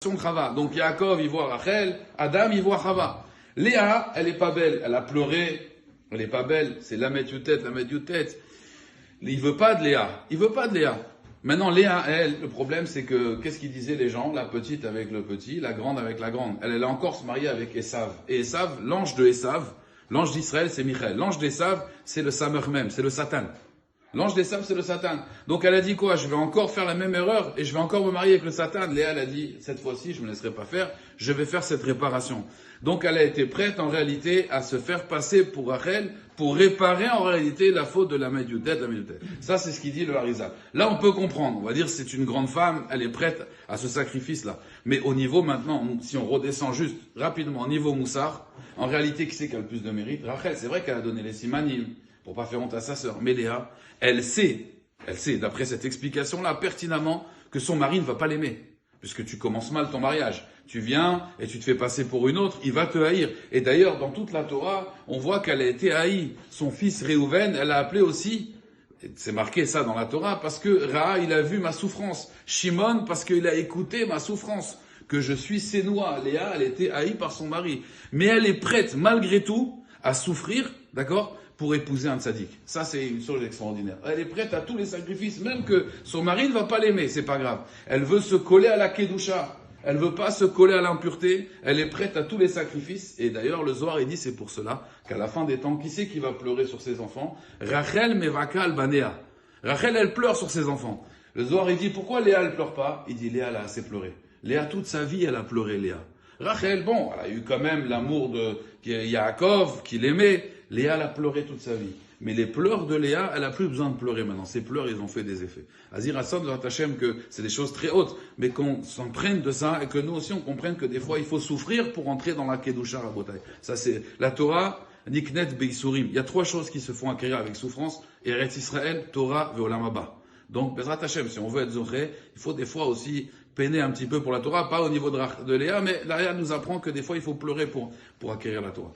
Chava. Donc Yaakov, il voit Rachel, Adam, il voit Chava. Léa, elle est pas belle, elle a pleuré, elle est pas belle, c'est la mettre tête, la mettre tête. Il veut pas de Léa, il veut pas de Léa. Maintenant, Léa, elle, le problème, c'est que, qu'est-ce qu'ils disaient les gens? La petite avec le petit, la grande avec la grande. Elle a encore se marier avec Esav. Et Esav, l'ange de Esav, l'ange d'Israël, c'est Michael. L'ange d'Esav, c'est le Samer même, c'est le Satan. L'ange d'Esav, c'est le Satan. Donc elle a dit quoi? Je vais encore faire la même erreur et je vais encore me marier avec le Satan. Léa, elle a dit, cette fois-ci, je ne me laisserai pas faire, je vais faire cette réparation. Donc elle a été prête en réalité à se faire passer pour Rachel, pour réparer en réalité la faute de la Médioutet, Ça, c'est ce qu'il dit le Harizal. Là, on peut comprendre. On va dire, c'est une grande femme, elle est prête à ce sacrifice-là. Mais au niveau maintenant, si on redescend juste rapidement au niveau Moussar, en réalité, qui c'est qui a le plus de mérite? Rachel, c'est vrai qu'elle a donné les simanim pour pas faire honte à sa sœur. Mais Léa, elle sait, d'après cette explication-là, pertinemment, que son mari ne va pas l'aimer. Puisque tu commences mal ton mariage. Tu viens et tu te fais passer pour une autre, il va te haïr. Et d'ailleurs, dans toute la Torah, on voit qu'elle a été haïe. Son fils Réhouven, elle a appelé aussi, c'est marqué ça dans la Torah, parce que Ra, il a vu ma souffrance. Shimon, parce qu'il a écouté ma souffrance. Que je suis sénois. Léa, elle était haïe par son mari. Mais elle est prête, malgré tout, à souffrir, d'accord, pour épouser un tzaddik. Ça, c'est une chose extraordinaire. Elle est prête à tous les sacrifices, même que son mari ne va pas l'aimer, c'est pas grave. Elle veut se coller à la kedusha. Elle veut pas se coller à l'impureté. Elle est prête à tous les sacrifices. Et d'ailleurs, le Zohar, il dit, c'est pour cela qu'à la fin des temps, qui c'est qui va pleurer sur ses enfants? Rachel mevaka al-banea. Rachel, elle pleure sur ses enfants. Le Zohar, il dit, pourquoi Léa, elle pleure pas? Il dit, Léa, elle a assez pleuré. Léa, toute sa vie, elle a pleuré, Léa. Rachel, bon, elle a eu quand même l'amour de Yaakov, qui l'aimait. Léa, elle a pleuré toute sa vie. Mais les pleurs de Léa, elle a plus besoin de pleurer maintenant. Ses pleurs, ils ont fait des effets. Azir Hassan de Hachem que c'est des choses très hautes, mais qu'on s'en prenne de ça et que nous aussi on comprenne que des fois il faut souffrir pour entrer dans la Kedusha Rabotai. Ça c'est la Torah, Niknet Beisurim. Il y a trois choses qui se font acquérir avec souffrance. Eretz Israël, Torah, Veolam Haba. Donc, Bezrat Hashem, si on veut être Zoché, il faut des fois aussi peiner un petit peu pour la Torah, pas au niveau de Léa, mais Léa nous apprend que des fois il faut pleurer pour acquérir la Torah.